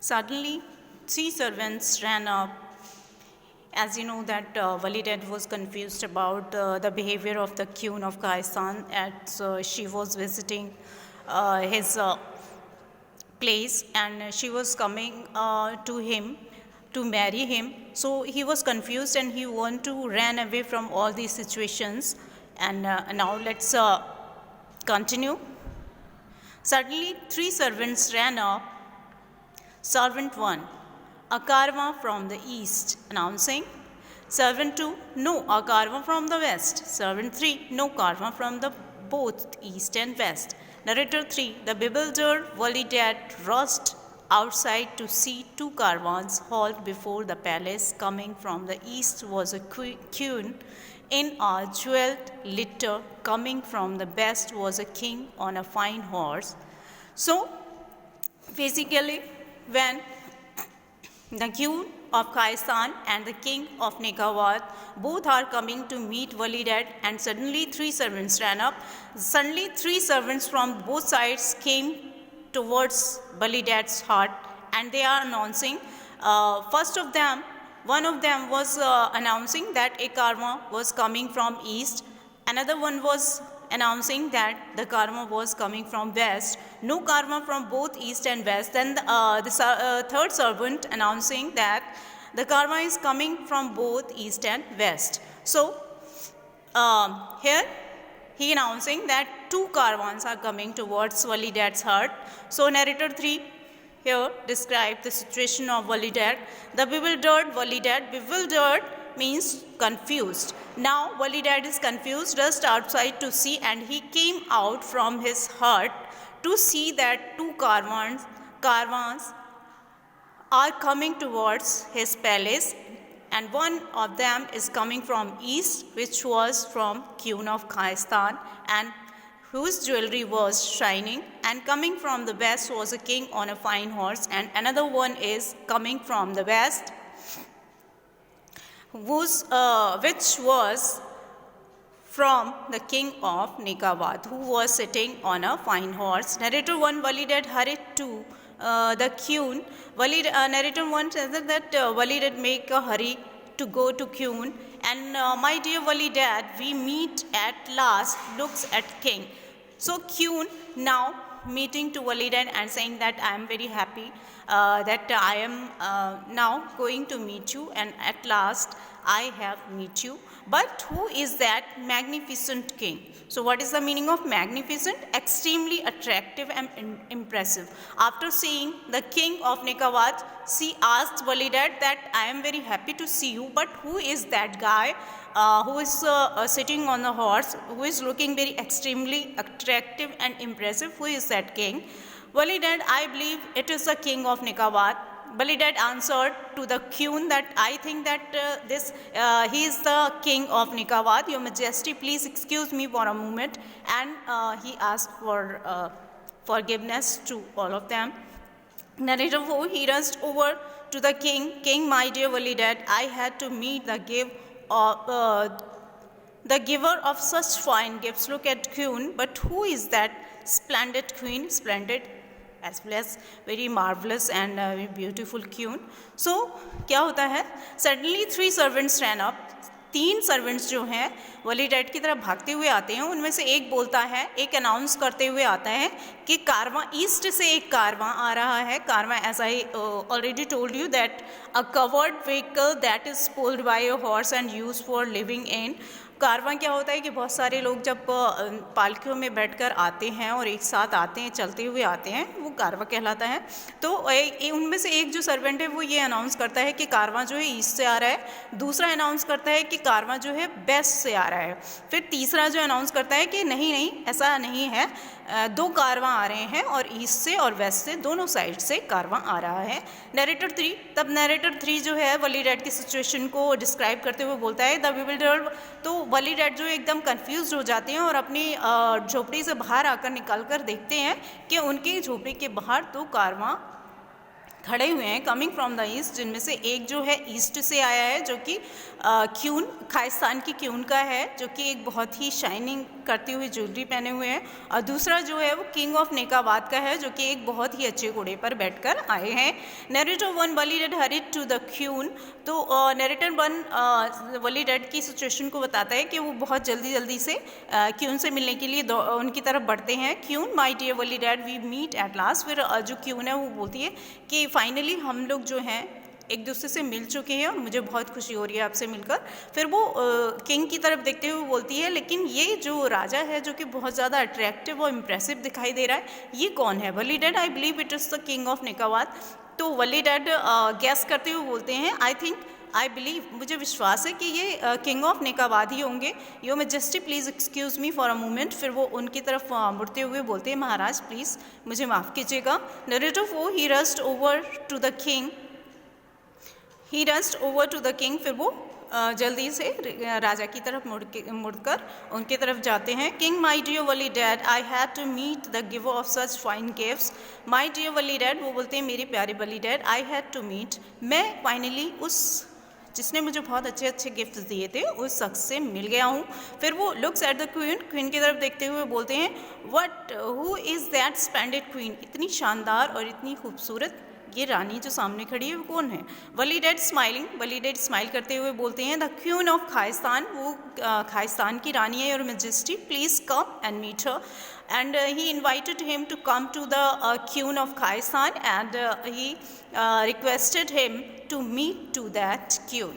Suddenly, three servants ran up. As you know that Walidad was confused about the behavior of the queen of Khaistan as she was visiting his place, and she was coming to him to marry him. So he was confused and he wanted to run away from all these situations. And now let's continue. Suddenly, three servants ran up. Servant 1, a caravan from the east, announcing. Servant 2, no, a caravan from the west. Servant 3, no caravan from the both east and west. Narrator 3, the bewildered Walidad rushed outside to see two caravans halt before the palace. Coming from the east was a queen in a jeweled litter. Coming from the west was a king on a fine horse. So, basically, when the queen of Khaistan and the king of Negawat both are coming to meet Walidad, and suddenly three servants ran up. Suddenly three servants from both sides came towards Walidad's hut, and they are announcing. One of them was announcing that a caravan was coming from east. Another one was announcing that the caravan was coming from west. No caravan from both east and west. Then the third servant announcing that the caravan is coming from both east and west. So here he announcing that two caravans are coming towards Walidad's hut. So narrator 3 here describe the situation of Walidad. The bewildered Walidad. Bewildered means confused. Now Walidad is confused, just outside to see, and he came out from his hut to see that two caravans are coming towards his palace, and one of them is coming from east, which was from queen of Khaistan, and whose jewelry was shining, and coming from the west was a king on a fine horse, and another one is coming from the west, which was from the king of Negawat, who was sitting on a fine horse. Narrator 1, Walidad hurried to the queen. Narrator 1 says that Walidad make a hurry to go to queen, and my dear Walidad, we meet at last, looks at king. So queen now meeting to Walidad and saying that I am very happy that I am now going to meet you, and at last I have meet you. But who is that magnificent king? So what is the meaning of magnificent? Extremely attractive and impressive. After seeing the king of Negawat, she asked Walidad that I am very happy to see you, but who is that guy who is sitting on the horse, who is looking very extremely attractive and impressive? Who is that king? Walidad, I believe it is the king of Negawat. Walidad answered to the queen that I think that he is the king of Negawat. Your Majesty, please excuse me for a moment. And he asked for forgiveness to all of them. Narrator 4, he rushed over to the king. King, my dear Walidad, I had to meet the giver of such fine gifts. Look at queen, but who is that splendid queen? Splendid as well as very marvelous and very beautiful queen. So क्या होता है? Suddenly three servants ran up. तीन servants जो हैं वलीडैड की तरफ भागते हुए आते हैं. उनमें से एक बोलता है, एक अनाउंस करते हुए आता है कि कारवां ईस्ट से एक कारवां आ रहा है. कारवां, as I already told you that a covered vehicle that is pulled by a horse and used for living in. कारवां क्या होता है कि बहुत सारे लोग जब पालकियों में बैठकर आते हैं और एक साथ आते हैं, चलते हुए आते हैं, वो कारवां कहलाता है. तो उनमें से एक जो सर्वेंट है वो ये अनाउंस करता है कि कारवां जो है ईस्ट से आ रहा है. दूसरा अनाउंस करता है कि कारवां जो है वेस्ट से आ रहा है. फिर तीसरा जो अनाउंस करता है कि नहीं ऐसा नहीं है, दो कारवां आ रहे हैं और ईस्ट से और वेस्ट से दोनों साइड से कारवां आ रहा है. नरेटर 3 जो है वलीडैड की सिचुएशन को डिस्क्राइब करते हुए बोलता है द bewildered. तो वलीडैड जो एकदम कंफ्यूज हो जाते हैं और अपनी झोपड़ी से बाहर आकर निकल कर देखते हैं कि उनकी झोपड़ी के बाहर दो कारवां खड़े हुए हैं कमिंग फ्रॉम द ईस्ट, जिनमें से एक जो है ईस्ट से आया है जो कि क्यून खाइस्तान की क्यून का है, जो कि एक बहुत ही शाइनिंग करती हुई ज्वेलरी पहने हुए हैं, और दूसरा जो है वो किंग ऑफ नेकाबाद का है जो कि एक बहुत ही अच्छे घोड़े पर बैठकर आए हैं। Narrator one Valided hurried to the queen, तो नरेटर वन वलीडेड की सिचुएशन को बताता है कि वो बहुत जल्दी से क्यून से मिलने के लिए उनकी तरफ बढ़ते हैं। Queen my dear Valided we meet at last, फिर जो क्यून है वो बोलती है कि फाइनली हम लोग जो हैं एक दूसरे से मिल चुके हैं और मुझे बहुत खुशी हो रही है आपसे मिलकर। फिर वो किंग की तरफ देखते हुए बोलती है, लेकिन ये जो राजा है जो कि बहुत ज़्यादा अट्रैक्टिव और इम्प्रेसिव दिखाई दे रहा है, ये कौन है? Valided I believe it is the king of Nekabad. तो वलीडेड गैस करते हुए बोलते हैं, आई बिलीव, मुझे विश्वास है कि ये किंग ऑफ नेकाबाद ही होंगे। Your majesty please excuse me for a moment. फिर वो उनकी तरफ मुड़ते हुए बोलते हैं, महाराज प्लीज़ मुझे माफ़ कीजिएगा। Narrator for he rushed over to the king, फिर वो जल्दी से राजा की तरफ मुड़कर उनकी तरफ जाते हैं। King my dear Valided I had to meet the giver of such fine gifts. My dear Valided, वो बोलते हैं मेरे प्यारे Valided, I had to meet, मैं फाइनली उस जिसने मुझे बहुत अच्छे गिफ्ट्स दिए थे उस शख्स से मिल गया हूँ। फिर वो लुक्स एट द क्वीन की तरफ देखते हुए बोलते हैं, what who is that splendid queen, इतनी शानदार और इतनी खूबसूरत ये रानी जो सामने खड़ी है वो कौन है? वलीडेड स्माइल करते हुए बोलते हैं, द क्वीन ऑफ खाइस्तान, वो खाइस्तान की रानी है, और majesty please come and meet her. And he invited him to come to the queen of Khaistan and he requested him to meet to that queen.